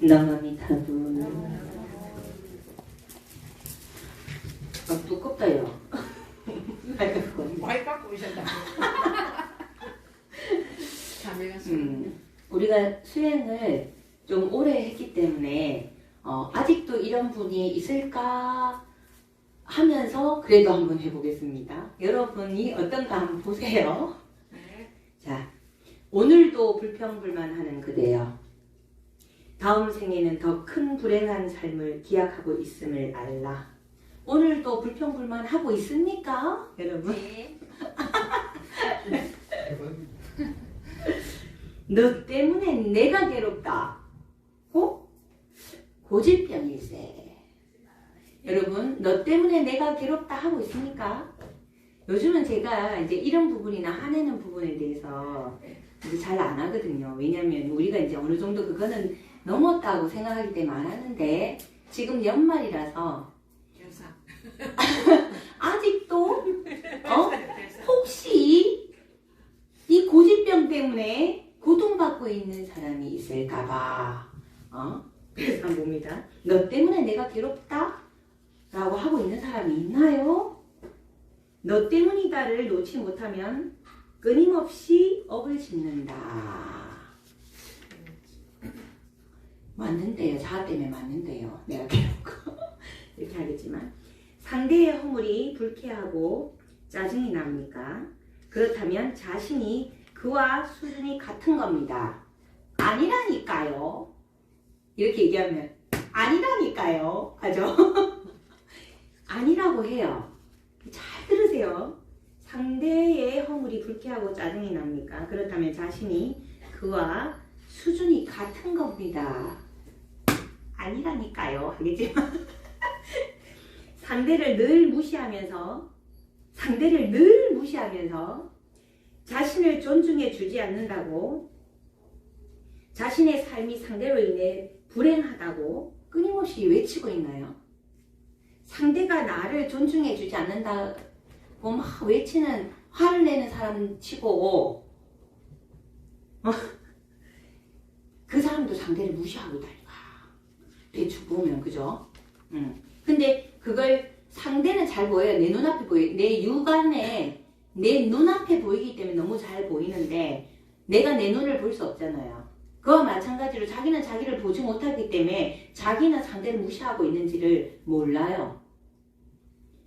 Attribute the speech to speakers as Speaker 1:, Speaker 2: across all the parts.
Speaker 1: 너마미타부. 두껍다요.
Speaker 2: 많이 깎고 오셨다. 자매가
Speaker 1: 우리가 수행을 좀 오래 했기 때문에 아직도 이런 분이 있을까 하면서 그래도 한번 해보겠습니다. 여러분이 어떤가 한번 보세요.
Speaker 2: 네.
Speaker 1: 자, 오늘도 불평불만하는 그대여. 다음 생에는 더 큰 불행한 삶을 기약하고 있음을 알라. 오늘도 불평불만하고 있습니까? 여러분?
Speaker 2: 네.
Speaker 1: 너 때문에 내가 괴롭다. 고질병일세. 여러분, 너 때문에 내가 괴롭다 하고 있습니까? 요즘은 제가 이제 이런 부분이나 화내는 부분에 대해서 이제 잘 안 하거든요. 왜냐면 우리가 이제 어느 정도 그거는 넘었다고 생각하기 때문에 안 하는데 지금 연말이라서
Speaker 2: 결사.
Speaker 1: 아직도 혹시 이 고질병 때문에 고통받고 있는 사람이 있을까봐 그래서 한번 봅니다. 너 때문에 내가 괴롭다? 라고 하고 있는 사람이 있나요? 너 때문이다를 놓지 못하면 끊임없이 업을 짓는다. 맞는데요. 자아 때문에 맞는데요. 내가 괴롭고 이렇게 하겠지만 상대의 허물이 불쾌하고 짜증이 납니까? 그렇다면 자신이 그와 수준이 같은 겁니다. 아니라니까요. 이렇게 얘기하면 아니라니까요. 하죠? 아니라고 해요. 잘 들으세요. 상대의 허물이 불쾌하고 짜증이 납니까? 그렇다면 자신이 그와 수준이 같은 겁니다. 아니라니까요. 하겠지만 상대를 늘 무시하면서 자신을 존중해 주지 않는다고 자신의 삶이 상대로 인해 불행하다고 끊임없이 외치고 있나요? 상대가 나를 존중해 주지 않는다고 막 외치는 화를 내는 사람 치고 그 사람도 상대를 무시하고 있다니까. 대충 보면 그죠? 근데 그걸 상대는 잘 보여요. 내 눈앞에 보여요. 내 육안에 내 눈앞에 보이기 때문에 너무 잘 보이는데 내가 내 눈을 볼 수 없잖아요. 그와 마찬가지로 자기는 자기를 보지 못하기 때문에 자기는 상대를 무시하고 있는지를 몰라요.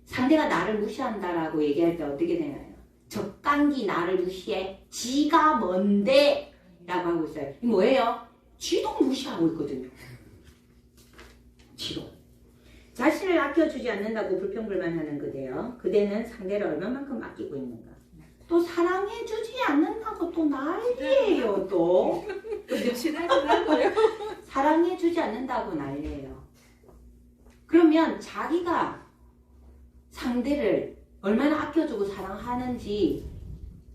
Speaker 1: 상대가 나를 무시한다라고 얘기할 때 어떻게 되나요? 적강기 나를 무시해? 지가 뭔데? 라고 하고 있어요. 이 뭐예요? 지도 무시하고 있거든요. 지도. 자신을 아껴주지 않는다고 불평불만하는 그대요. 그대는 상대를 얼마만큼 아끼고 있는가? 또 사랑해주지 않는다고 또 난리예요. 또 사랑해주지 않는다고 난리예요. 그러면 자기가 상대를 얼마나 아껴주고 사랑하는지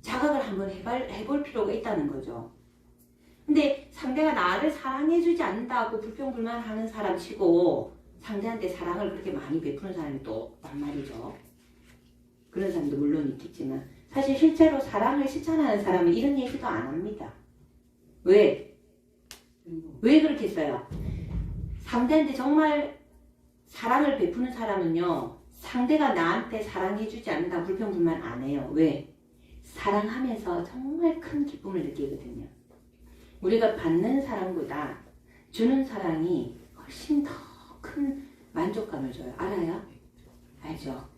Speaker 1: 자각을 한번 해볼 필요가 있다는 거죠. 근데 상대가 나를 사랑해주지 않는다고 불평불만하는 사람 치고 상대한테 사랑을 그렇게 많이 베푸는 사람이 또 없단 말이죠. 그런 사람도 물론 있겠지만 사실 실제로 사랑을 실천하는 사람은 이런 얘기도 안 합니다. 왜? 왜 그렇게 써요? 상대한테 정말 사랑을 베푸는 사람은요, 상대가 나한테 사랑해주지 않는다 불평불만 안 해요. 왜? 사랑하면서 정말 큰 기쁨을 느끼거든요. 우리가 받는 사랑보다 주는 사랑이 훨씬 더 큰 만족감을 줘요. 알아요? 알죠?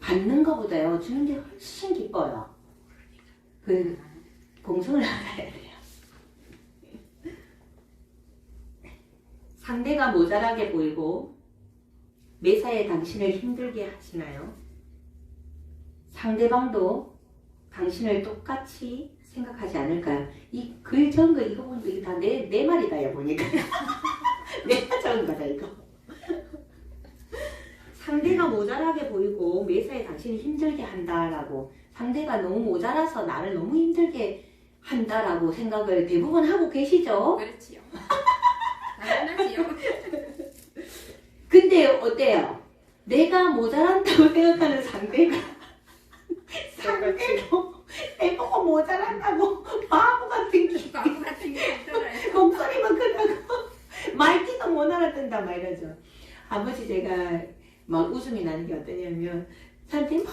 Speaker 1: 받는 것보다요, 주는 게 훨씬 기뻐요. 그 공성을 알아야 돼요. 상대가 모자라게 보이고 매사에 당신을 힘들게 하시나요? 상대방도 당신을 똑같이 생각하지 않을까요? 이 글 적은 거 이거 보니까 이거 다 내 말이다 요 보니까. 내가 적은 거다 이거. 상대가 모자라게 보이고 매사에 당신이 힘들게 한다라고, 상대가 너무 모자라서 나를 너무 힘들게 한다라고 생각을 대부분 하고 계시죠?
Speaker 2: 그렇지요. 당연하지요.
Speaker 1: 근데 어때요? 내가 모자란다고 생각하는 상대도 내 보고 모자란다고 바보 같은 게
Speaker 2: 있더라요.
Speaker 1: 목소리만 크다고 말 한 번씩 제가 막 웃음이 나는 게 어떠냐면 사람들이 막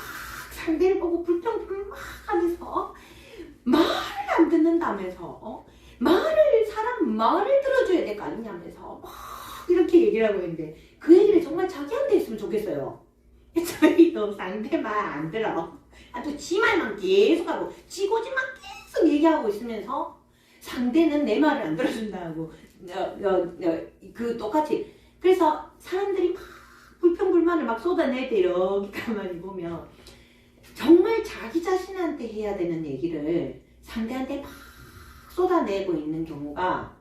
Speaker 1: 상대를 보고 불평불만 막 하면서 말을 안 듣는다면서 사람 말을 들어줘야 될 거 아니냐면서 막 이렇게 얘기를 하고 있는데 그 얘기를 정말 자기한테 했으면 좋겠어요. 저희도 상대 말 안 들어. 또 지 말만 계속하고 지 고집만 계속 얘기하고 있으면서 상대는 내 말을 안 들어준다고 그 똑같이. 그래서 사람들이 막 불평불만을 막 쏟아낼 때 이렇게 가만히 보면 정말 자기 자신한테 해야 되는 얘기를 상대한테 막 쏟아내고 있는 경우가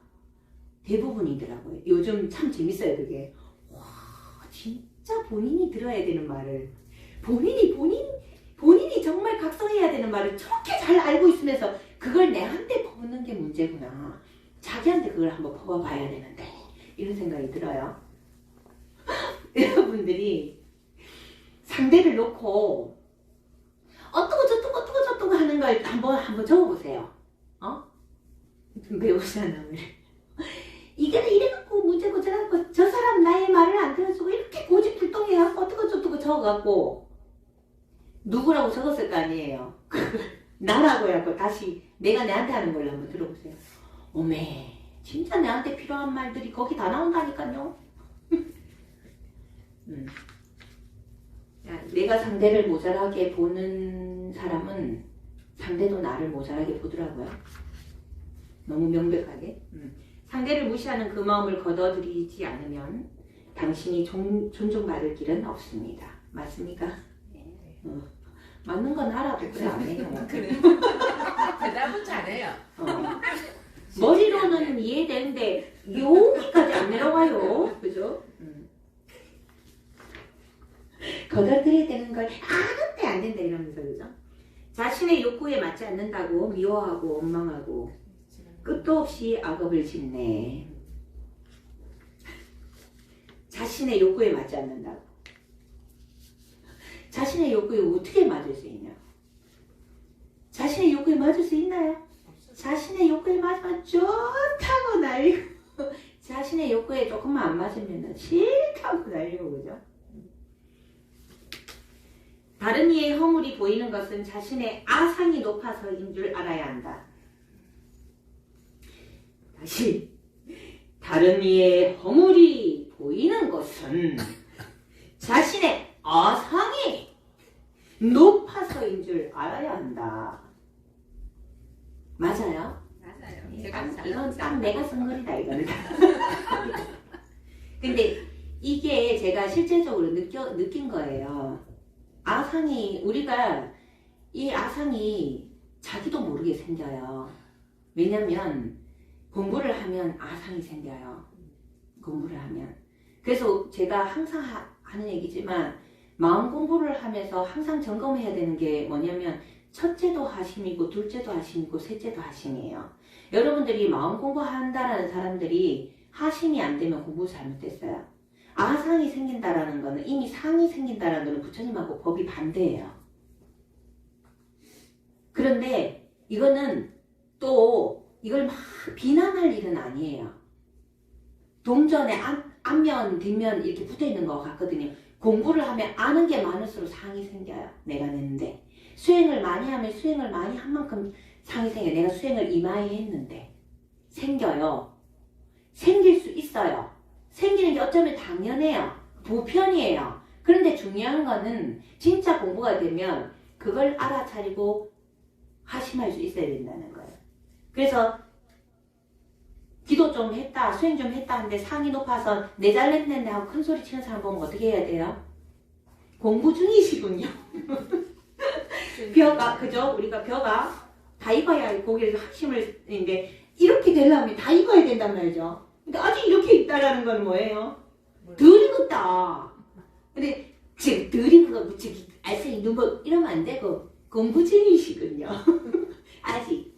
Speaker 1: 대부분이더라고요. 요즘 참 재밌어요 그게. 와 진짜 본인이 들어야 되는 말을 본인이 정말 각성해야 되는 말을 저렇게 잘 알고 있으면서 그걸 내한테 퍼붓는 게 문제구나. 자기한테 그걸 한번 퍼봐야 되는데 이런 생각이 들어요. 여러분들이 상대를 놓고 어떠고 저떠고 하는 걸 한번 적어보세요. 배우잖아 우리. 이게 이래갖고 문제고 저래갖고 저 사람 나의 말을 안 들어주고 이렇게 고집불통해갖고 어떠고 저떠고 적어갖고 누구라고 적었을 거 아니에요. 나라고 해갖고 다시 내가 내한테 하는 걸로 한번 들어보세요. 어메 진짜 내한테 필요한 말들이 거기 다 나온다니까요. 내가 상대를 모자라게 보는 사람은 상대도 나를 모자라게 보더라고요. 너무 명백하게. 상대를 무시하는 그 마음을 걷어들이지 않으면 당신이 존중받을 길은 없습니다. 맞습니까? 맞는 건 알아도 그래 안 해요.
Speaker 2: 그래. 대답은 잘해요.
Speaker 1: 머리로는 이해되는데 여기까지 안 내려가요. 그죠? 걷어들여야 되는 걸 아는데 안 된다 이러면서 그죠? 자신의 욕구에 맞지 않는다고 미워하고 원망하고 끝도 없이 악업을 짓네. 자신의 욕구에 맞지 않는다고. 자신의 욕구에 어떻게 맞을 수 있냐? 자신의 욕구에 맞을 수 있나요? 자신의 욕구에 맞으면 좋다고 날리고 자신의 욕구에 조금만 안 맞으면 싫다고 날리고 그죠? 다른 이의 허물이 보이는 것은 자신의 아상이 높아서인 줄 알아야 한다. 다시 다른 이의 허물이 보이는 것은 자신의 아상이 높아서인 줄 알아야 한다. 맞아요?
Speaker 2: 맞아요.
Speaker 1: 이건 딱 내가 쓴 글이다 이거는. 근데 이게 제가 실제적으로 느낀 거예요. 아상이 우리가 이 아상이 자기도 모르게 생겨요. 왜냐면 공부를 하면 아상이 생겨요. 공부를 하면. 그래서 제가 항상 하는 얘기지만 마음 공부를 하면서 항상 점검해야 되는 게 뭐냐면 첫째도 하심이고 둘째도 하심이고 셋째도 하심이에요. 여러분들이 마음 공부한다라는 사람들이 하심이 안 되면 공부 잘못됐어요. 아상이 생긴다라는 거는 이미 상이 생긴다라는 거는 부처님하고 법이 반대예요. 그런데 이거는 또 이걸 막 비난할 일은 아니에요. 동전에 앞면 뒷면 이렇게 붙어있는 것 같거든요. 공부를 하면 아는 게 많을수록 상이 생겨요. 내가 냈는데 수행을 많이 하면 수행을 많이 한 만큼 상이 생겨요. 내가 수행을 이마에 했는데 생겨요. 생길 수 있어요. 생기는 게 어쩌면 당연해요. 보편이에요. 그런데 중요한 거는 진짜 공부가 되면 그걸 알아차리고 하심할 수 있어야 된다는 거예요. 그래서 기도 좀 했다, 수행 좀 했다 하는데 상이 높아서 내 잘냈네 하고 큰 소리 치는 사람 보면 어떻게 해야 돼요? 공부 중이시군요. 벼가, 그죠? 우리가 벼가 다 익어야 고기를 확심을 했는데 이렇게 되려면 다 익어야 된단 말이죠. 근데 아직 이렇게 있다라는 건 뭐예요? 덜 익었다. 근데 지금 덜 익은 거 알수 있는 거 이러면 안 되고 공부 중이시군요. 아직.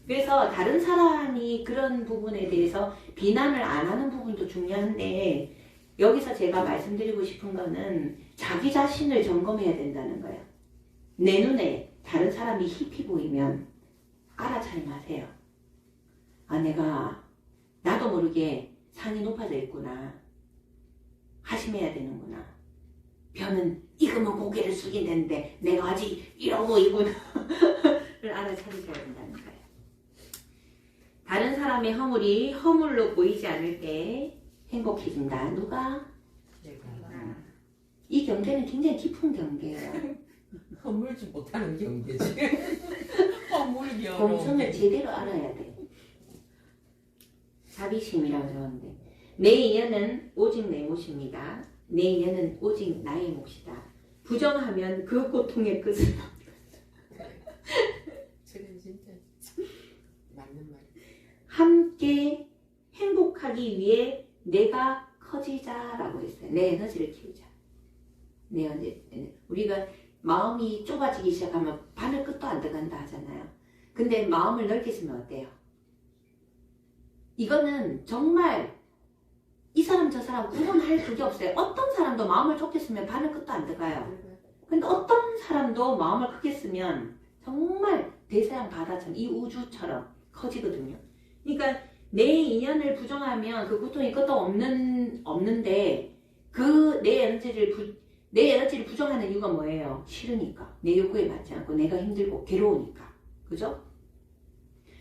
Speaker 1: 그래서 다른 사람이 그런 부분에 대해서 비난을 안 하는 부분도 중요한데 여기서 제가 말씀드리고 싶은 거는 자기 자신을 점검해야 된다는 거예요. 내 눈에 다른 사람이 힙히 보이면 알아차림하세요. 아, 나도 모르게 상이 높아져 있구나. 하심해야 되는구나. 변은 익으면 고개를 숙이는데 내가 아직 이러고 있구나. 를 알아차리셔야 된다는 거예요. 다른 사람의 허물이 허물로 보이지 않을 때 행복해진다. 누가?
Speaker 2: 내가
Speaker 1: 이 경계는 굉장히 깊은 경계예요.
Speaker 2: 허물지 못하는 경계지. 허물이
Speaker 1: 공성을
Speaker 2: 어려운데.
Speaker 1: 제대로 알아야 돼. 자비심이라고 적었는데 내 인연은 오직 내 몫입니다. 내 인연은 오직 나의 몫이다. 부정하면 그 고통의 끝을
Speaker 2: 저는 진짜 맞는 말.
Speaker 1: 함께 행복하기 위해 내가 커지자라고 했어요. 내 에너지를 키우자. 내 에너지. 우리가 마음이 좁아지기 시작하면 바늘 끝도 안 들어간다 하잖아요. 근데 마음을 넓게 쓰면 어때요? 이거는 정말 이 사람 저 사람 구분할 그게 없어요. 어떤 사람도 마음을 좁게 쓰면 바늘 끝도 안 들어가요. 근데 어떤 사람도 마음을 크게 쓰면 정말 대서양 바다처럼 이 우주처럼 커지거든요. 그러니까 내 인연을 부정하면 그 고통이 끝도 없는데 그 내 에너지를 부정하는 이유가 뭐예요? 싫으니까. 내 욕구에 맞지 않고 내가 힘들고 괴로우니까. 그죠?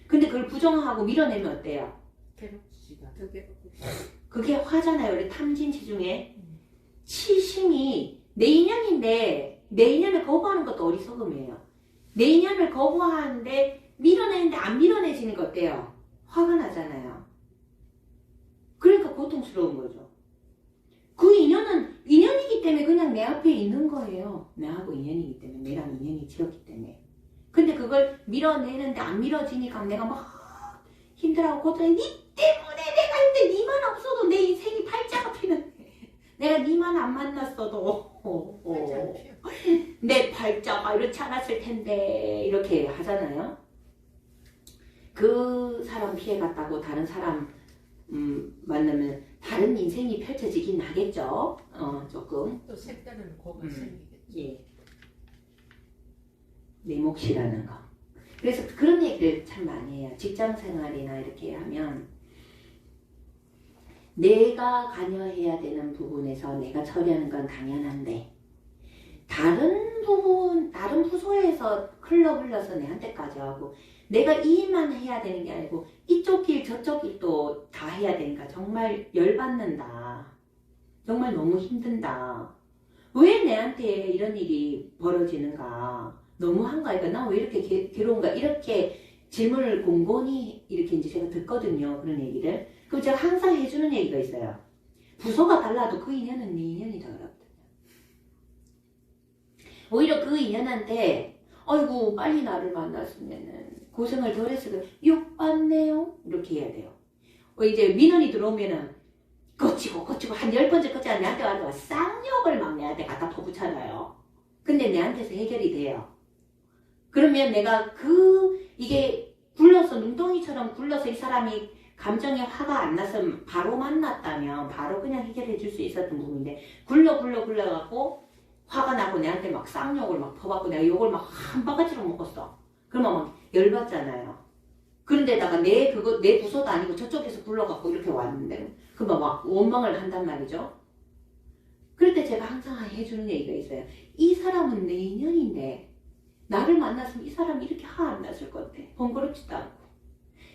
Speaker 1: 근데 그걸 부정하고 밀어내면 어때요?
Speaker 2: 괴롭지가.
Speaker 1: 그게 화잖아요. 우리 탐진치 중에 치심이 내 인연인데 내 인연을 거부하는 것도 어리석음이에요. 내 인연을 거부하는데 밀어내는데 안 밀어내지는 거 어때요? 화가 나잖아요. 그러니까 고통스러운 거죠. 그 인연은 인연이기 때문에 그냥 내 앞에 있는 거예요. 나하고 인연이기 때문에, 내랑 인연이 지었기 때문에. 근데 그걸 밀어내는데 안 밀어지니까 내가 막 힘들어하고 고통해. 니 때문에 내가 힘들. 니만 없어도 내 인생이 팔자가 피는데 내가 니만 안 만났어도 내 팔자가 이렇지 않았을 텐데 이렇게 하잖아요. 그 사람 피해갔다고 다른 사람 만나면 다른 인생이 펼쳐지긴 하겠죠. 조금.
Speaker 2: 또 색다른 고가 생기겠지.
Speaker 1: 예. 내 몫이라는 거. 그래서 그런 얘기를 참 많이 해요. 직장 생활이나 이렇게 하면 내가 관여해야 되는 부분에서 내가 처리하는 건 당연한데 다른 부분, 다른 부서에서 흘러서 내한테까지 하고 내가 이 일만 해야 되는 게 아니고 이쪽 길 저쪽 길도 다 해야 되니까 정말 열받는다. 정말 너무 힘든다. 왜 내한테 이런 일이 벌어지는가. 너무 한가니까 나 왜 이렇게 괴로운가. 이렇게 질문을 공건히 이렇게 이제 제가 듣거든요. 그런 얘기를. 그럼 제가 항상 해주는 얘기가 있어요. 부서가 달라도 그 인연은 네 인연이다 그러거든요. 오히려 그 인연한테 아이고 빨리 나를 만났으면은 고생을 덜 했을 때 욕받네요. 이렇게 해야 돼요. 이제 민원이 들어오면은 거치고 한 10번째 거치가 내한테 와서 쌍욕을 막 내한테 갖다 퍼붓잖아요. 근데 내한테서 해결이 돼요. 그러면 내가 이게 굴러서 눈덩이처럼 굴러서 이 사람이 감정에 화가 안 나서 바로 만났다면 바로 그냥 해결해 줄 수 있었던 부분인데 굴러갖고 화가 나고 내한테 막 쌍욕을 막 퍼받고 내가 욕을 막 한 바가지로 먹었어. 그러면 막 열받잖아요. 그런데다가 내 부서도 아니고 저쪽에서 굴러갖고 이렇게 왔는데 그러면 막 원망을 한단 말이죠. 그럴 때 제가 항상 해주는 얘기가 있어요. 이 사람은 내 인연인데 나를 만났으면 이 사람이 이렇게 화 안 났을 건데 번거롭지도 않고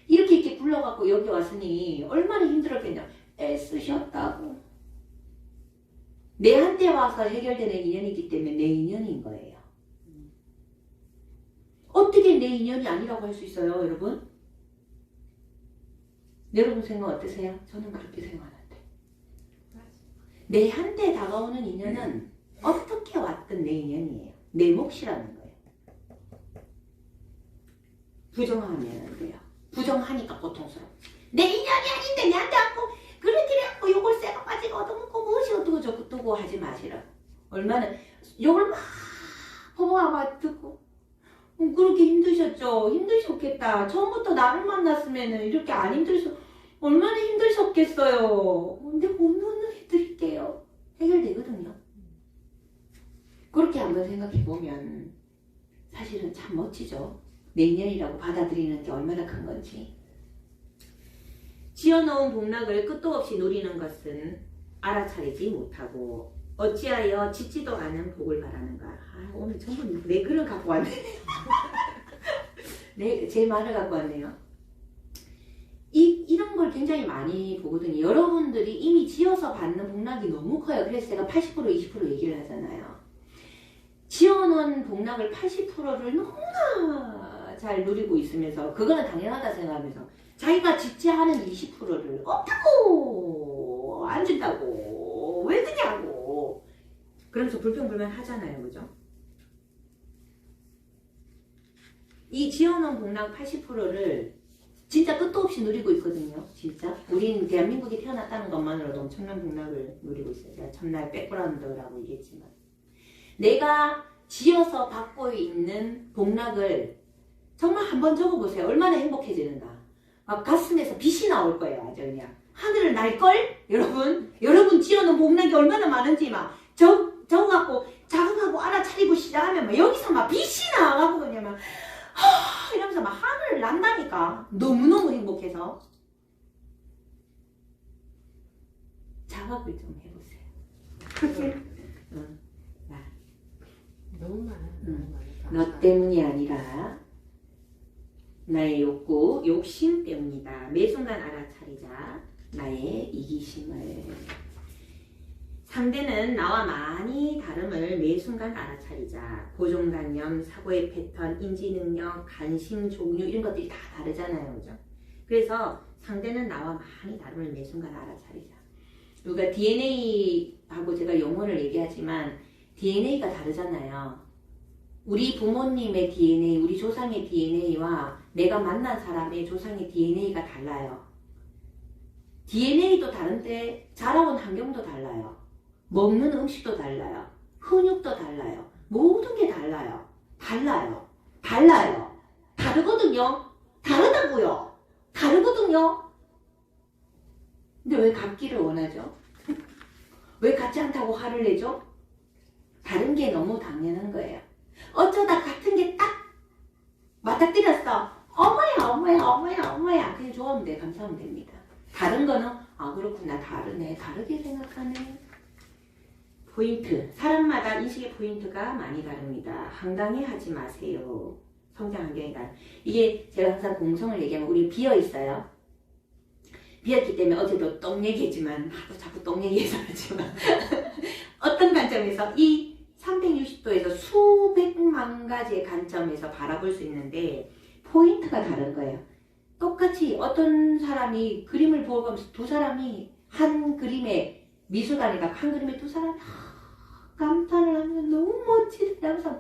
Speaker 1: 이렇게 굴러갖고 여기 왔으니 얼마나 힘들었겠냐. 애쓰셨다고. 내한테 와서 해결되는 인연이기 때문에 내 인연인 거예요. 어떻게 내 인연이 아니라고 할 수 있어요, 여러분? 여러분 생각 어떠세요? 저는 그렇게 생각하는데. 내한테 다가오는 인연은 어떻게 왔든 내 인연이에요. 내 몫이라는 거예요. 부정하면 안 돼요. 부정하니까 고통스러워. 내 인연이 아닌데 내한테 왔고 그렇게 해갖고 욕을 쎄가 빠지고 얻어먹고 무엇이 어떻고 저쩌고 하지 마시라고. 얼마나 욕을 막 퍼부어봐 듣고 그렇게 힘드셨죠? 힘드셨겠다. 처음부터 나를 만났으면 이렇게 안 얼마나 힘드셨겠어요. 근데 고민을 해드릴게요. 해결되거든요. 그렇게 한번 생각해보면 사실은 참 멋지죠. 내 인연이라고 받아들이는 게 얼마나 큰 건지. 지어놓은 복락을 끝도 없이 노리는 것은 알아차리지 못하고 어찌하여 짓지도 않은 복을 바라는가. 오늘 전부 내 글을 갖고 왔네. 제 말을 갖고 왔네요. 이런 걸 굉장히 많이 보거든요. 여러분들이 이미 지어서 받는 복락이 너무 커요. 그래서 제가 80% 20% 얘기를 하잖아요. 지어놓은 복락을 80%를 너무나 잘 누리고 있으면서 그거는 당연하다 생각하면서 자기가 짓지 않은 20%를 없다고 안 준다고 왜 그냐고 그러면서 불평불만 하잖아요. 그죠? 이 지어놓은 복락 80%를 진짜 끝도 없이 누리고 있거든요. 진짜. 우린 대한민국에 태어났다는 것만으로도 엄청난 복락을 누리고 있어요. 제가 첫날 백그라운드라고 얘기했지만. 내가 지어서 받고 있는 복락을 정말 한번 적어보세요. 얼마나 행복해지는가. 막 가슴에서 빛이 나올 거예요. 아주 그냥. 하늘을 날걸? 여러분 지어놓은 복락이 얼마나 많은지 막 적어갖고 자극하고 알아차리고 시작하면 막 여기서 막 빛이 나와갖고 그냥 막 이러면서 막 하늘을 난다니까. 너무너무 행복해서. 자각을 좀 해보세요.
Speaker 2: 너무 많아. 너무 많아.
Speaker 1: 너 때문이 아니라 나의 욕심 때문이다. 매 순간 알아차리자. 나의 이기심을. 상대는 나와 많이 다름을 매 순간 알아차리자. 고정관념, 사고의 패턴, 인지능력, 관심 종류 이런 것들이 다 다르잖아요. 그죠? 그래서 상대는 나와 많이 다름을 매 순간 알아차리자. 우리가 DNA하고 제가 용어를 얘기하지만 DNA가 다르잖아요. 우리 부모님의 DNA, 우리 조상의 DNA와 내가 만난 사람의 조상의 DNA가 달라요. DNA도 다른데 자라온 환경도 달라요. 먹는 음식도 달라요. 훈육도 달라요. 모든 게 달라요. 달라요. 다르거든요. 다르다고요. 다르거든요. 근데 왜 같기를 원하죠? 왜 같지 않다고 화를 내죠? 다른 게 너무 당연한 거예요. 어쩌다 같은 게 딱 맞닥뜨렸어. 어머야. 그냥 좋아하면 돼. 감사하면 됩니다. 다른 거는 그렇구나. 다르네. 다르게 생각하네. 포인트. 사람마다 인식의 포인트가 많이 다릅니다. 황당해 하지 마세요. 성장 환경이 다르. 이게 제가 항상 공성을 얘기하면 우리 비어 있어요. 비었기 때문에 어제도 똥 얘기했지만 자꾸 똥 얘기해서 하지만 어떤 관점에서 이 360도에서 수백만 가지의 관점에서 바라볼 수 있는데 포인트가 다른 거예요. 똑같이 어떤 사람이 그림을 보면서 두 사람이 한 그림에 미술관에 한 그림에 두 사람이 감탄을 하면서 너무 멋지다 하면서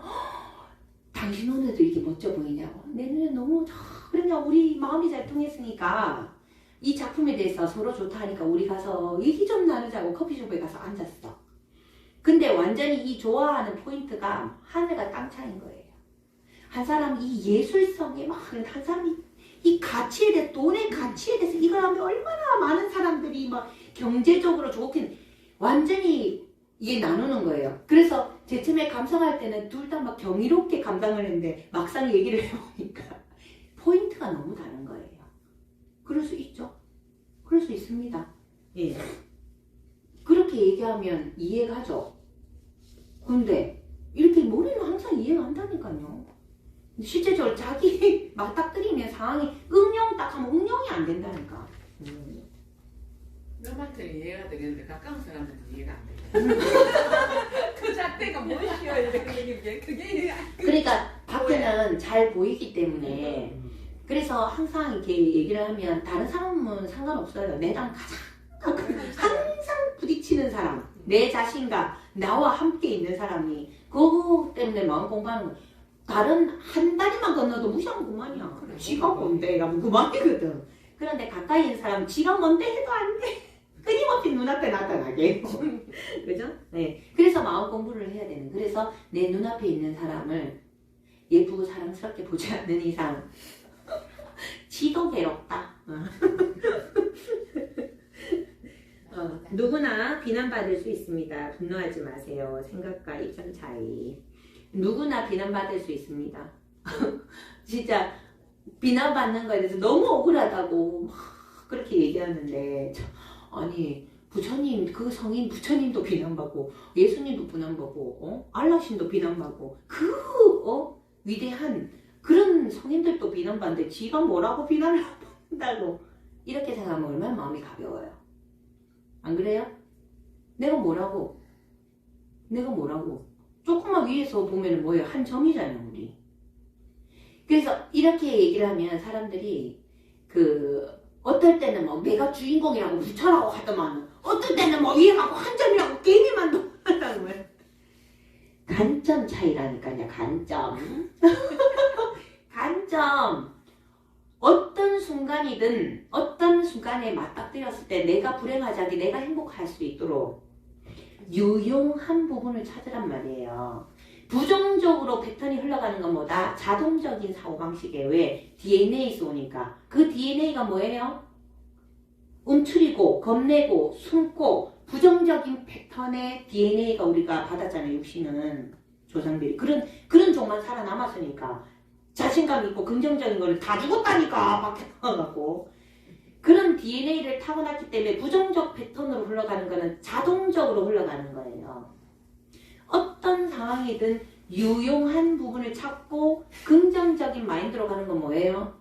Speaker 1: 당신 눈에도 이게 멋져 보이냐고. 내 눈에 너무 그러냐 우리 마음이 잘 통했으니까 이 작품에 대해서 서로 좋다 하니까 우리 가서 얘기 좀 나누자고 커피숍에 가서 앉았어. 근데 완전히 이 좋아하는 포인트가 하늘과 땅 차이인 거예요. 한 사람이 이 예술성에 한 사람이 이 가치에 대해 돈의 가치에 대해서 이걸 하면 얼마나 많은 사람들이 막 경제적으로 좋긴 완전히 이게 나누는 거예요. 그래서 제 처음에 감상할 때는 둘 다 막 경이롭게 감상을 했는데 막상 얘기를 해보니까 포인트가 너무 다른 거예요. 그럴 수 있죠. 그럴 수 있습니다. 예. 그렇게 얘기하면 이해가죠. 근데 이렇게 머리는 항상 이해가 안 된다니까요. 실제적으로 자기 맞닥뜨리면 상황이 응용 딱 하면 응용이 안 된다니까.
Speaker 2: 너한테는 이해가 되겠는데 가까운 사람한테는 이해가 안 돼. 그 잣대가 무엇이야 이렇게 그게
Speaker 1: 그러니까 밖에는 잘 보이기 때문에 그래서 항상 이렇게 얘기를 하면 다른 사람은 상관없어요. 내랑 가장 항상 부딪히는 사람, 내 자신과 나와 함께 있는 사람이 그거 때문에 마음 공부하는 거. 다른 한 다리만 건너도 무시하면 그만이야.
Speaker 2: 그래,
Speaker 1: 지가 뭔데? 이러면 그만이거든. 그런데 가까이 있는 사람 지가 뭔데 해도 안 돼. 끊임없이 눈앞에 나타나게. 그죠? 네. 그래서 마음 공부를 해야 되는. 그래서 내 눈앞에 있는 사람을 예쁘고 사랑스럽게 보지 않는 이상 지도 괴롭다. 누구나 비난받을 수 있습니다. 분노하지 마세요. 생각과 입장 차이. 누구나 비난받을 수 있습니다. 진짜 비난받는 거에 대해서 너무 억울하다고 막 그렇게 얘기하는데 아니 부처님, 그 성인 부처님도 비난받고, 예수님도 비난받고, 알라신도 비난받고, 위대한 그런 성인들도 비난받는데, 지가 뭐라고 비난을 한다고. 이렇게 생각하면 얼마나 마음이 가벼워요. 안 그래요? 내가 뭐라고? 조금만 위에서 보면 뭐예요? 한 점이잖아요, 우리. 그래서 이렇게 얘기를 하면 사람들이, 어떨 때는 뭐 내가 주인공이라고 부처라고 하더만, 어떨 때는 뭐 위에 가고 한 점이라고 게임만 놓는다는 거예요. 관점 차이라니까요, 관점. 관점. 어떤 순간이든, 어떤 순간에 맞닥뜨렸을 때 내가 불행하지 않게 내가 행복할 수 있도록 유용한 부분을 찾으란 말이에요. 부정적으로 패턴이 흘러가는 것보다 자동적인 사고방식에 왜 DNA에서 오니까 그 DNA가 뭐예요? 움츠리고 겁내고 숨고 부정적인 패턴의 DNA가 우리가 받았잖아요. 육신은 조상들이 그런 종만 살아남았으니까 자신감 있고 긍정적인 거를 다 죽었다니까 밖에 나가고 그런 DNA를 타고났기 때문에 부정적 패턴으로 흘러가는 거는 자동적으로 흘러가는 거예요. 어떤 상황이든 유용한 부분을 찾고 긍정적인 마인드로 가는 건 뭐예요?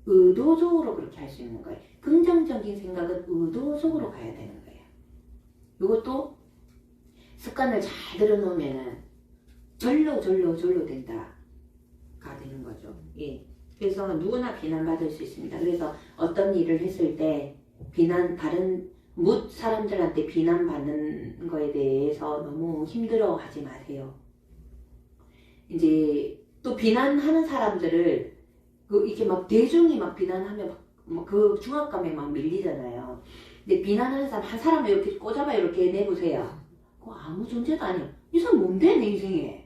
Speaker 1: 의도적으로 그렇게 할 수 있는 거예요. 긍정적인 생각은 의도적으로 가야 되는 거예요. 이것도 습관을 잘 들여놓으면 절로 된다가 되는 거죠. 예. 그래서 누구나 비난받을 수 있습니다. 그래서 어떤 일을 했을 때 다른 사람들한테 비난받는 거에 대해서 너무 힘들어하지 마세요. 이제 또 비난하는 사람들을 이렇게 막 대중이 막 비난하면 그 중압감에 막 밀리잖아요. 근데 비난하는 사람 한 사람을 이렇게 꽂아봐 이렇게 내보세요. 그거 아무 존재도 아니야. 이 사람 뭔데 내 인생에?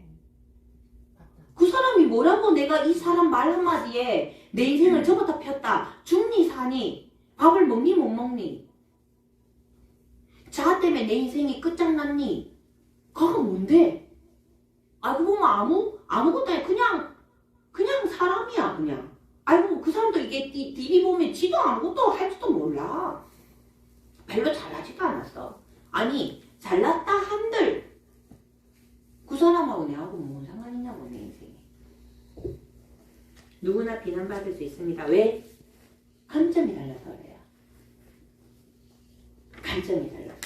Speaker 1: 그 사람이 뭐라고 내가 이 사람 말 한마디에 내 인생을 접었다 폈다 죽니 사니 밥을 먹니 못 먹니 자 때문에 내 인생이 끝장났니? 그거 뭔데? 알고 보면 아무것도 아니야. 그냥 사람이야, 그냥. 알고 그 사람도 이게 TV 보면 지도 아무것도 할지도 몰라. 별로 잘나지도 않았어. 아니, 잘났다 한들 그 사람하고 내하고 뭔 상관이냐고, 내 인생에. 누구나 비난받을 수 있습니다. 왜? 관점이 달라서 그래요. 관점이 달라서.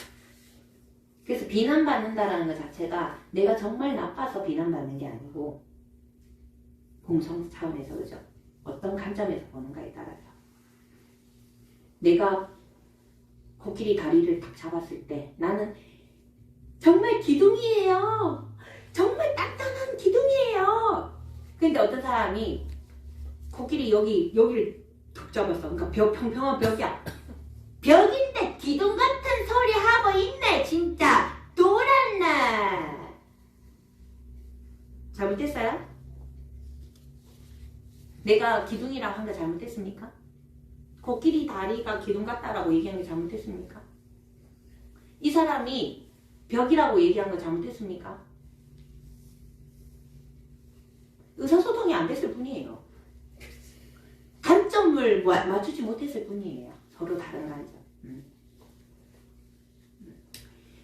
Speaker 1: 그래서 비난받는다라는 것 자체가 내가 정말 나빠서 비난받는 게 아니고 공성 차원에서 그죠? 어떤 관점에서 보는가에 따라서 내가 코끼리 다리를 딱 잡았을 때 나는 정말 기둥이에요. 정말 단단한 기둥이에요. 근데 어떤 사람이 코끼리 여기를 툭 잡았어. 그러니까 평평한 벽이야. 벽인데 기둥 같은 소리 하고 있네. 진짜 돌았네. 잘못됐어요? 내가 기둥이라고 한 게 잘못됐습니까? 코끼리 다리가 기둥 같다라고 얘기한 게 잘못됐습니까? 이 사람이 벽이라고 얘기한 거 잘못됐습니까? 의사소통이 안 됐을 뿐이에요. 관점을 맞추지 못했을 뿐이에요. 서로 다른 관점.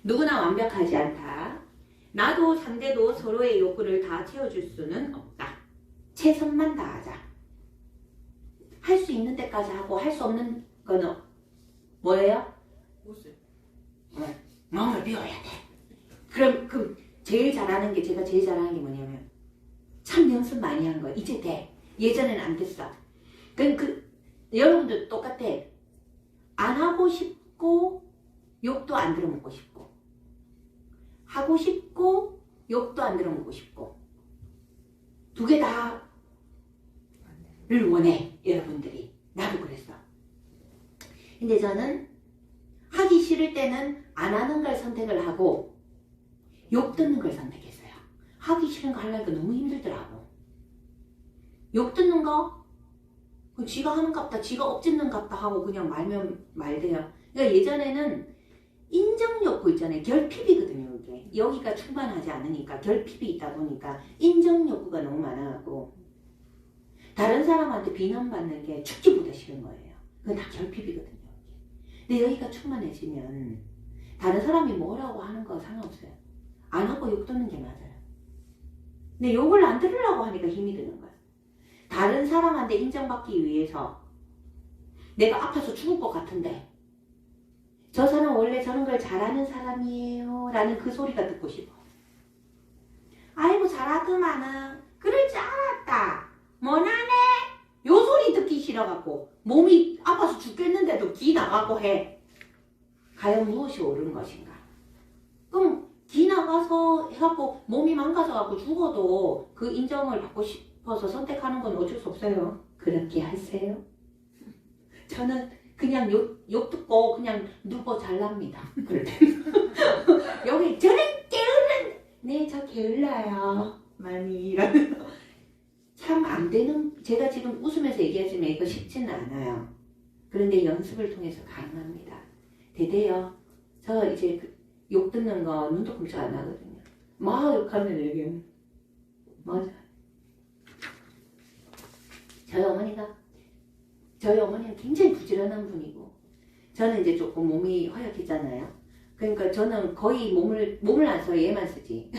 Speaker 1: 누구나 완벽하지 않다. 나도 상대도 서로의 욕구를 다 채워줄 수는 없다. 최선만 다하자. 할 수 있는 데까지 하고 할 수 없는 거는 뭐예요?
Speaker 2: 옷을.
Speaker 1: 마음을 비워야 돼. 그럼 제가 제일 잘하는 게 뭐냐면 참 연습 많이 한 거. 이제 돼. 예전에는 안 됐어. 여러분들 똑같아. 안 하고 싶고 욕도 안 들어먹고 싶고 하고 싶고 욕도 안 들어먹고 싶고 두 개 다를 원해. 여러분들이. 나도 그랬어. 근데 저는 하기 싫을 때는 안 하는 걸 선택을 하고 욕 듣는 걸 선택했어요. 하기 싫은 거 하려니까 너무 힘들더라고. 욕 듣는 거 지가 하는갑다, 지가 엎짓는갑다 하고 그냥 말면 말돼요. 그러니까 예전에는 인정 욕구 있잖아요. 결핍이거든요, 이게. 여기가 충만하지 않으니까 결핍이 있다 보니까 인정 욕구가 너무 많아갖고 다른 사람한테 비난받는 게 죽기보다 싫은 거예요. 그건 다 결핍이거든요. 근데 여기가 충만해지면 다른 사람이 뭐라고 하는 거 상관없어요. 안 하고 욕 듣는 게 맞아요. 근데 욕을 안 들으려고 하니까 힘이 드는 거예요. 다른 사람한테 인정받기 위해서 내가 아파서 죽을 것 같은데 저 사람 원래 저런 걸 잘하는 사람이에요 라는 그 소리가 듣고 싶어. 아이고 잘하더만은 그럴 줄 알았다. 뭐나네? 요 소리 듣기 싫어갖고 몸이 아파서 죽겠는데도 기 나가고 해. 과연 무엇이 옳은 것인가? 그럼 기 나가서 해갖고 몸이 망가져갖고 죽어도 그 인정을 받고 싶어서 선택하는 건 어쩔 수 없어요. 그렇게 하세요. 저는 그냥 욕 듣고 그냥 누워 잘랍니다. 그럴 때 여기 저는 게을른 네 저 게을러요 많이 이러는 참 안 되는 제가 지금 웃으면서 얘기하지만 이거 쉽지는 않아요. 그런데 연습을 통해서 가능합니다. 대대요. 저 이제 욕 듣는 거 눈도 끔찍 안 하거든요. 막 욕하면 이게 맞아. 저희 어머니는 굉장히 부지런한 분이고 저는 이제 조금 몸이 허약했잖아요. 그러니까 저는 거의 몸을 안 써요. 얘만 쓰지.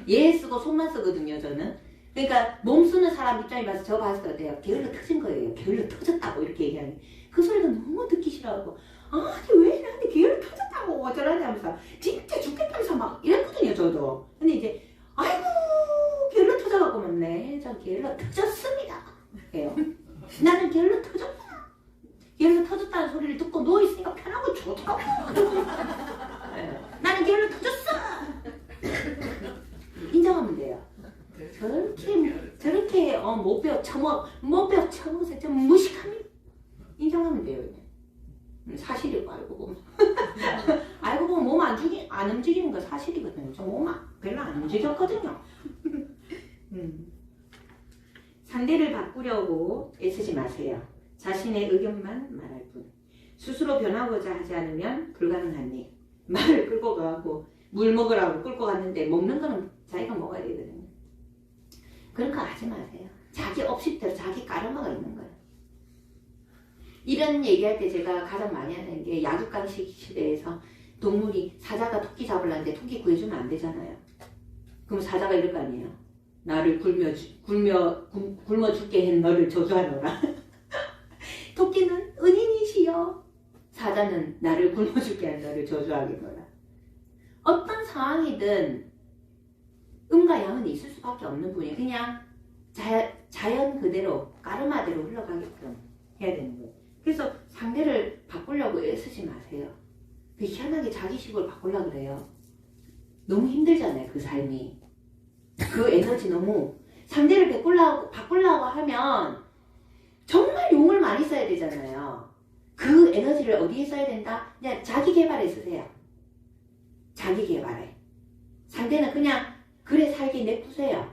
Speaker 1: 얘 쓰고 손만 쓰거든요. 저는. 그러니까 몸 쓰는 사람 입장에 봐서 저 봤을 때 어때요? 게을러 터진 거예요. 게을러 터졌다고 이렇게 얘기하니 그 소리가 너무 듣기 싫어하고 아니 왜 나한테 게을러 터졌다고 어쩌라니 하면서 진짜 죽겠다면서 막 이랬거든요. 저도. 근데 이제 아이고 게을러 터져갖고 맞네. 전 게을러 터졌습니다. 해요. 나는 게을러 터졌구나. 게을러 터졌다는 소리를 듣고 누워있으니까 편하고 좋더라고. 나는 게을러 터졌어. 인정하면 돼요. 저렇게 못 배워 처먹어서 좀 무식합니다. 인정하면 돼요. 사실이고 알고 보면 알고 보면 몸 안 움직이는 거 사실이거든요. 저 몸 별로 안 움직였거든요. 상대를 바꾸려고 애쓰지 마세요. 자신의 의견만 말할 뿐. 스스로 변하고자 하지 않으면 불가능한 일. 말을 끌고 가고 물 먹으라고 끌고 갔는데 먹는 거는 자기가 먹어야 되거든요. 그런 거 하지 마세요. 자기 업식대로 자기 까르마가 있는 거예요. 이런 얘기할 때 제가 가장 많이 하는 게 약육강식 시대에서 동물이 사자가 토끼 잡으려는데 토끼 구해주면 안 되잖아요. 그럼 사자가 이럴 거 아니에요. 나를 굶어 죽게 한 너를 저주하노라. 토끼는 은인이시여. 사자는 나를 굶어 죽게 한 너를 저주하겠노라. 어떤 상황이든 음과 양은 있을 수밖에 없는 분이 그냥 자연 그대로 까르마대로 흘러가게끔 해야 되는 거예요. 그래서 상대를 바꾸려고 애쓰지 마세요. 그 희한하게 자기식으로 바꾸려고 그래요. 너무 힘들잖아요. 그 삶이. 그 에너지 너무 상대를 바꾸려고 하면 정말 용을 많이 써야 되잖아요. 그 에너지를 어디에 써야 된다? 그냥 자기 개발에 쓰세요. 자기 개발에. 상대는 그냥 그래 살게 냅두세요.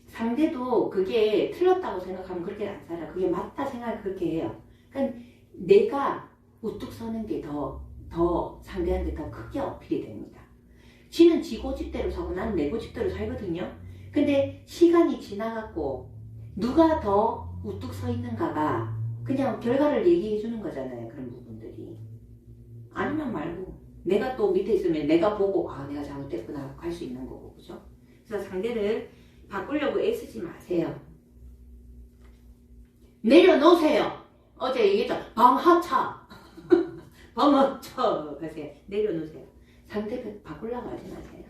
Speaker 1: 상대도 그게 틀렸다고 생각하면 그렇게 안 살아. 그게 맞다 생각하면 그렇게 해요. 그러니까 내가 우뚝 서는 게 더 상대한테 더 크게 어필이 됩니다. 지는 지 고집대로 사고 나는 내 고집대로 살거든요. 근데 시간이 지나갔고 누가 더 우뚝 서 있는가가 그냥 결과를 얘기해 주는 거잖아요. 그런 부분들이. 아니면 말고 내가 또 밑에 있으면 내가 보고 아 내가 잘못됐구나 할 수 있는 거고 그죠? 그래서 상대를 바꾸려고 애쓰지 마세요. 내려놓으세요. 어제 얘기했죠. 방하차. 방하차 가세요. 내려놓으세요. 상대 바꾸려고 하지 마세요.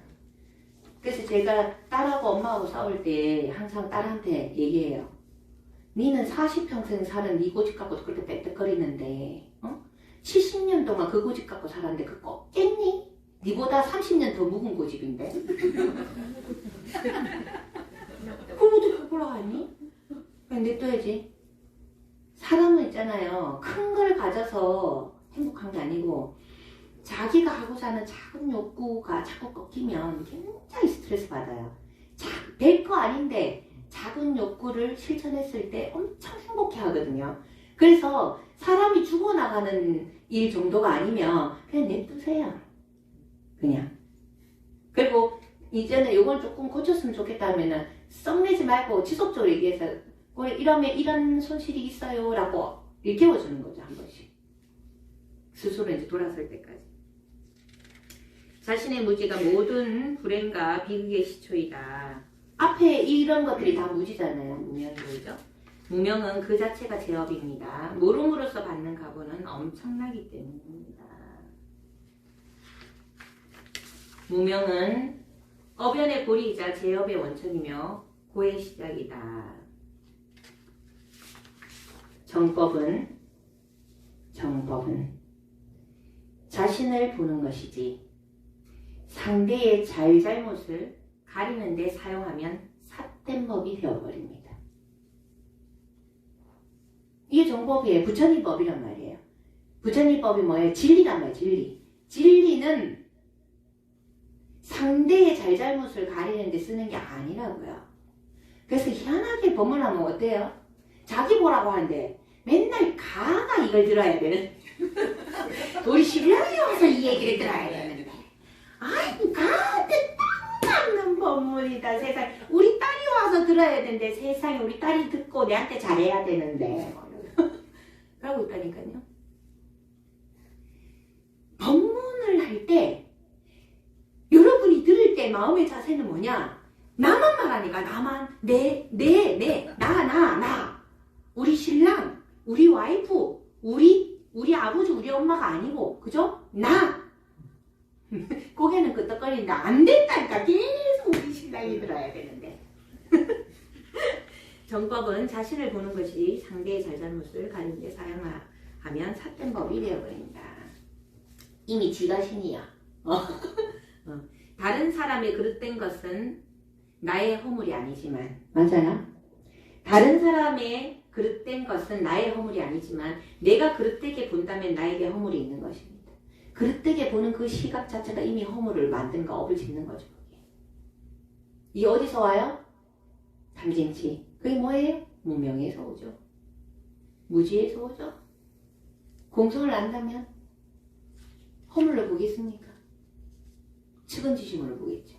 Speaker 1: 그래서 제가 딸하고 엄마하고 싸울 때 항상 딸한테 얘기해요. 니는 40평생 사는 니 고집 갖고 그렇게 빽빽거리는데 70년 동안 그 고집 갖고 살았는데 그거 꺾겠니? 니보다 30년 더 묵은 고집인데 그걸 어떻게 바꾸려고 하니? 그냥 냅둬야지. 사람은 있잖아요. 큰 걸 가져서 행복한 게 아니고 자기가 하고자 하는 작은 욕구가 자꾸 꺾이면 굉장히 스트레스 받아요. 별 거 아닌데 작은 욕구를 실천했을 때 엄청 행복해 하거든요. 그래서 사람이 죽어나가는 일 정도가 아니면 그냥 냅두세요. 그냥. 그리고 이제는 요걸 조금 고쳤으면 좋겠다 하면은 썩내지 말고 지속적으로 얘기해서 이러면 이런 손실이 있어요 라고 일깨워주는 거죠. 한 번씩. 스스로 이제 돌아설 때까지. 자신의 무지가 모든 불행과 비극의 시초이다. 앞에 이런 것들이 다 무지잖아요. 무명이죠. 무명은 그 자체가 제업입니다. 물음으로써 받는 가보는 엄청나기 때문입니다. 무명은 어변의 고리이자 제업의 원천이며 고의 시작이다. 정법은 자신을 보는 것이지 상대의 잘잘못을 가리는 데 사용하면 삿된 법이 되어버립니다. 이게 정법이에요. 부처님법이란 말이에요. 부처님법이 뭐예요? 진리란 말이에요. 진리. 진리는 상대의 잘잘못을 가리는 데 쓰는 게 아니라고요. 그래서 희한하게 법문하면 어때요? 자기 보라고 하는데 맨날 가가 이걸 들어야 되는 우리 신랑이 와서 이 얘기를 들어야 되는데 아이 가한테 딱 맞는 법문이다 세상에. 우리 딸이 와서 들어야 되는데 세상에 우리 딸이 듣고 내한테 잘해야 되는데 그러고 있다니까요. 법문을 할 때 여러분이 들을 때 마음의 자세는 뭐냐? 나만 말하니까 나만 나 우리 신랑 우리 와이프 우리 아버지 우리 엄마가 아니고 그죠? 나 고개는 끄덕거린다. 안 된다니까. 계속 우리 신랑이 들어야 되는데 정법은 자신을 보는 것이 상대의 잘잘못을 가리는 데 사용하면 삿된 법이 되어버린다. 이미 쥐가 신이야. 다른 사람의 그릇된 것은 나의 허물이 아니지만 맞아요? 다른 사람의 그릇된 것은 나의 허물이 아니지만 내가 그릇되게 본다면 나에게 허물이 있는 것입니다. 그릇되게 보는 그 시각 자체가 이미 허물을 만든 거 업을 짓는 거죠. 이게 어디서 와요? 삼진치. 그게 뭐예요? 무명에서 오죠. 무지에서 오죠. 공성을 안다면 허물로 보겠습니까? 측은지심으로 보겠죠.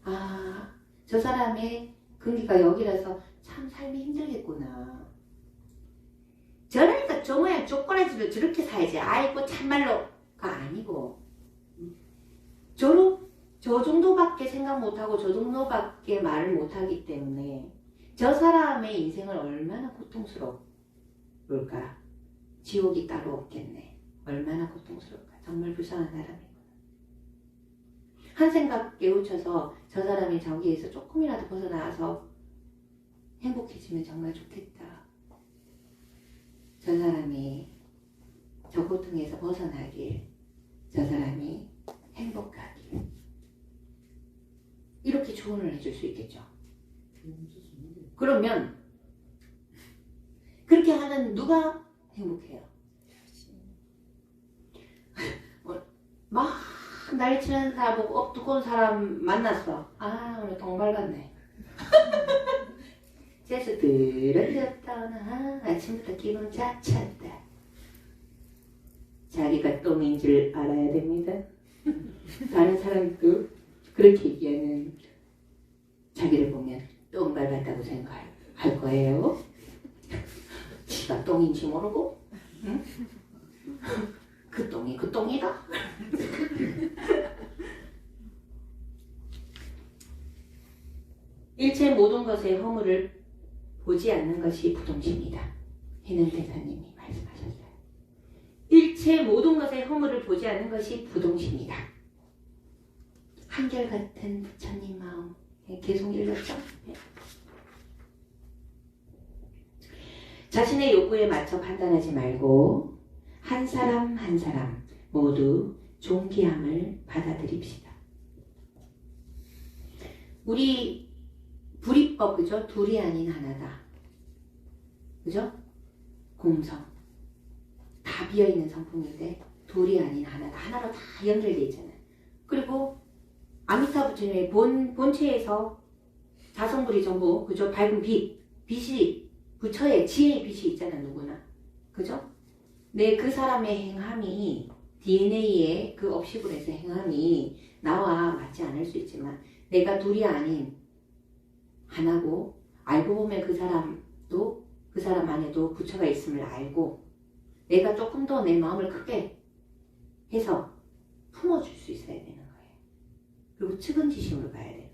Speaker 1: 아, 저 사람의 근기가 여기라서 참 삶이 힘들겠구나. 저러니까 저 모양 쪼꼬라지로 저렇게 살지. 아이고 참말로가 아니고 저 정도밖에 생각 못하고 저 정도밖에 말을 못하기 때문에 저 사람의 인생을 얼마나 고통스러울까. 지옥이 따로 없겠네. 얼마나 고통스러울까. 정말 불쌍한 사람이구나. 한 생각 깨우쳐서 저 사람이 저기에서 조금이라도 벗어나와서 행복해지면 정말 좋겠다. 저 사람이 저 고통에서 벗어나길, 저 사람이 행복하길. 이렇게 조언을 해줄 수 있겠죠. 그러면 그렇게 하는 누가 행복해요? 막 난리치는 사람 보고 업 두꺼운 사람 만났어. 아 오늘 똥 밟았네. 그래서 들어졌다. 아침부터 기분 자찼다. 자기가 똥인 줄 알아야 됩니다. 다른 사람도 그렇게 얘기하는 자기를 보면 똥 밟았다고 생각할 거예요. 지가 똥인지 모르고 응? 그 똥이 그 똥이다. 일체 모든 것의 허물을 보지 않는 것이 부동심이다. 해는 대사님이 말씀하셨어요. 일체 모든 것의 허물을 보지 않는 것이 부동심이다. 한결같은 부처님 마음. 계속 읽었죠? 네. 자신의 욕구에 맞춰 판단하지 말고 한 사람 한 사람 모두 존귀함을 받아들입시다. 우리 불이법 그죠? 둘이 아닌 하나다. 그죠? 공성 다 비어있는 성품인데 둘이 아닌 하나다. 하나로 다 연결되어 있잖아요. 그리고 아미타 부처님의 본체에서 자성불이 전부 그죠? 밝은 빛이 부처의 지혜의 빛이 있잖아요. 누구나 그죠? 네, 그 사람의 행함이 DNA의 그 업시분에서 행함이 나와 맞지 않을 수 있지만 내가 둘이 아닌 하나고 알고 보면 그 사람도 그 사람 안에도 부처가 있음을 알고 내가 조금 더 내 마음을 크게 해서 품어줄 수 있어야 되는 거예요. 그리고 측은지심으로 가야 되는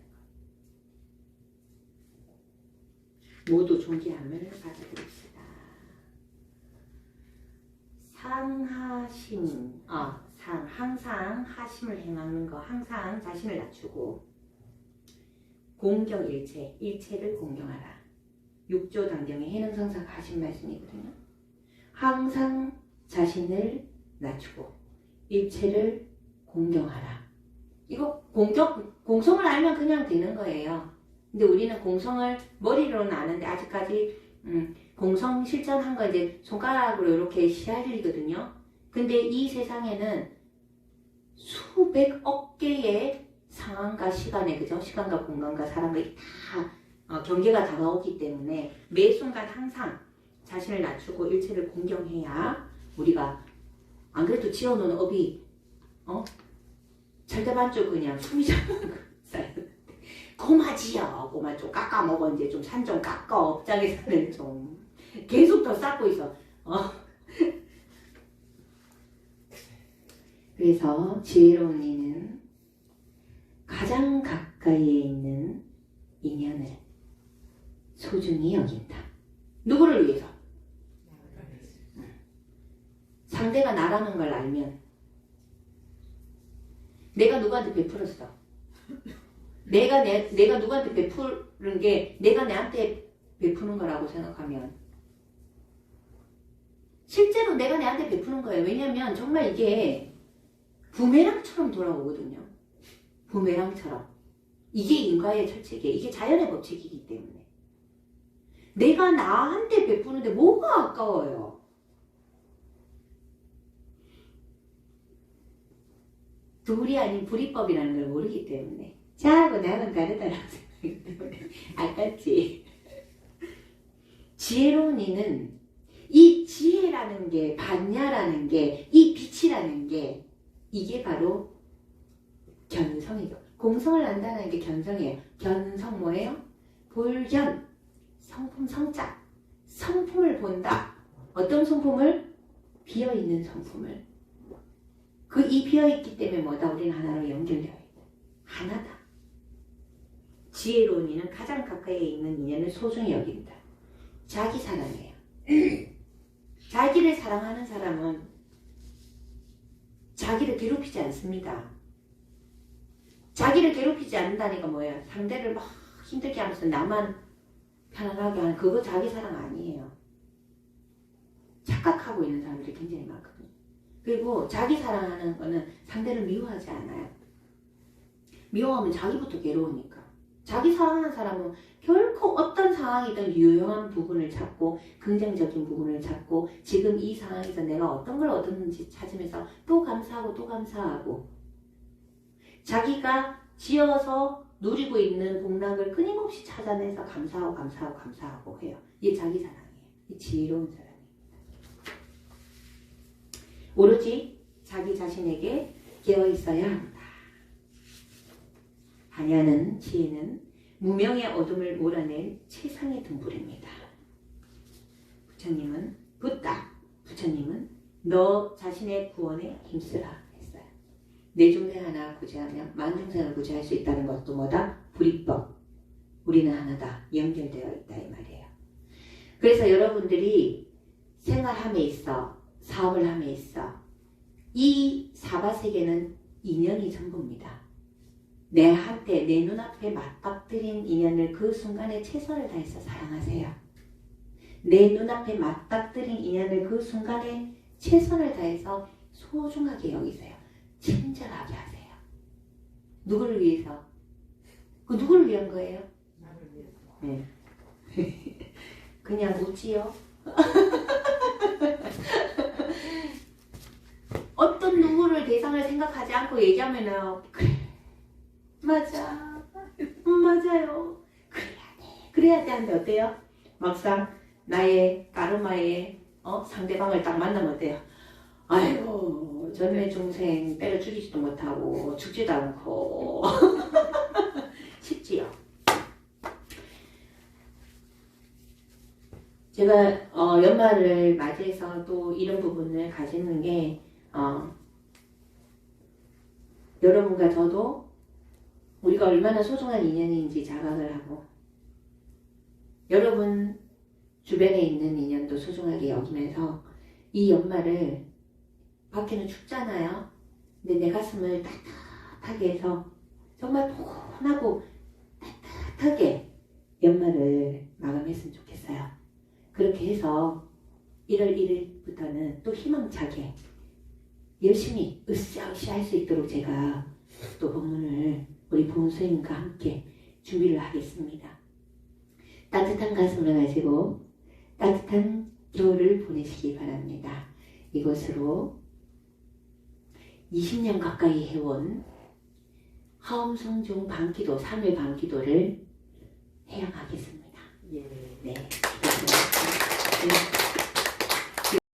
Speaker 1: 거예요. 모두 존귀함을 받아들입시다. 상하심, 항상 하심을 행하는 거, 항상 자신을 낮추고 공경일체, 일체를 공경하라. 6조 당경의 해능성사가 하신 말씀이거든요. 항상 자신을 낮추고 일체를 공경하라. 이거 공성을 알면 그냥 되는 거예요. 근데 우리는 공성을 머리로는 아는데 아직까지 공성 실천한 거 이제 손가락으로 이렇게 시할리거든요. 근데 이 세상에는 수백억 개의 상황과 시간에, 그죠? 시간과 공간과 사람과 다 경계가 다가오기 때문에 매 순간 항상 자신을 낮추고 일체를 공경해야 우리가, 안 그래도 지어놓은 업이 절대반쪽 그냥 숨이 잡는 거 고마지요. 고마 좀 깎아 먹어. 이제 좀 산 좀 깎아. 업장에서는 좀 계속 더 쌓고 있어. 그래서 지혜로운 이는 가장 가까이에 있는 인연을 소중히 여긴다. 누구를 위해서? 상대가 나라는 걸 알면 내가 누구한테 베풀었어. 내가 누구한테 베푸는 게 내가 내한테 베푸는 거라고 생각하면 실제로 내가 내한테 베푸는 거예요. 왜냐면 정말 이게 부메랑처럼 돌아오거든요. 부메랑처럼. 이게 인과의 철칙이에요. 이게 자연의 법칙이기 때문에. 내가 나한테 베푸는데 뭐가 아까워요. 둘이 아닌 불이법이라는 걸 모르기 때문에. 자하고 나는 다르다라고 생각하기 때문에. 아깝지. 지혜로운 이는 이 지혜라는 게, 반야라는 게, 이 빛이라는 게 이게 바로 견성이죠. 공성을 안다는 게 견성이에요. 견성 뭐예요? 볼견, 성품, 성자. 성품을 본다. 어떤 성품을? 비어있는 성품을. 이 비어있기 때문에 뭐다? 우리는 하나로 연결되어 있다. 하나다. 지혜로운 이는 가장 가까이에 있는 인연을 소중히 여긴다. 자기 사랑이에요. 자기를 사랑하는 사람은 자기를 괴롭히지 않습니다. 자기를 괴롭히지 않는다니까 뭐예요? 상대를 막 힘들게 하면서 나만 편안하게 하는 그거 자기 사랑 아니에요. 착각하고 있는 사람들이 굉장히 많거든요. 그리고 자기 사랑하는 거는 상대를 미워하지 않아요. 미워하면 자기부터 괴로우니까. 자기 사랑하는 사람은 결코 어떤 상황이든 유용한 부분을 찾고 긍정적인 부분을 찾고 지금 이 상황에서 내가 어떤 걸 얻었는지 찾으면서 또 감사하고 또 감사하고 자기가 지어서 누리고 있는 복락을 끊임없이 찾아내서 감사하고 감사하고 감사하고 해요. 이게 자기 사랑이에요. 이 지혜로운 사랑입니다. 오로지 자기 자신에게 깨어있어야 한다. 반야는, 지혜는 무명의 어둠을 몰아낸 최상의 등불입니다. 부처님은 붓다. 부처님은 너 자신의 구원에 힘쓰라 했어요. 내 중생 하나 구제하면 만중생을 구제할 수 있다는 것도 뭐다? 불이법. 우리는 하나다. 연결되어 있다 이 말이에요. 그래서 여러분들이 생활함에 있어, 사업을 함에 있어 이 사바세계는 인연이 전부입니다. 내한테 내 눈앞에 맞닥뜨린 인연을 그 순간에 최선을 다해서 사랑하세요. 내 눈앞에 맞닥뜨린 인연을 그 순간에 최선을 다해서 소중하게 여기세요. 친절하게 하세요. 누구를 위해서? 그 누구를 위한 거예요?
Speaker 2: 나를 위해서.
Speaker 1: 네. 그냥 웃지요. 어떤 누구를 대상을 생각하지 않고 얘기하면은 그래 맞아 맞아요 그래야 돼 하는데 어때요? 막상 나의 까르마의 상대방을 딱 만나면 어때요? 아이고 전에 중생 때려 죽이지도 못하고 죽지도 않고 쉽지요. 제가 연말을 맞이해서 또 이런 부분을 가지는 게 여러분과 저도 우리가 얼마나 소중한 인연인지 자각을 하고 여러분 주변에 있는 인연도 소중하게 여기면서 이 연말을 밖에는 춥잖아요. 근데 내 가슴을 따뜻하게 해서 정말 포근하고 따뜻하게 연말을 마감했으면 좋겠어요. 그렇게 해서 1월 1일부터는 또 희망차게 열심히 으쌰으쌰 할 수 있도록 제가 또 법문을 우리 보은 스님과 함께 준비를 하겠습니다. 따뜻한 가슴을 가지고 따뜻한 겨울을 보내시기 바랍니다. 이것으로 20년 가까이 해온 하엄성중 방기도 3일 방기도를 해양하겠습니다.
Speaker 2: 예.
Speaker 1: 네. 네.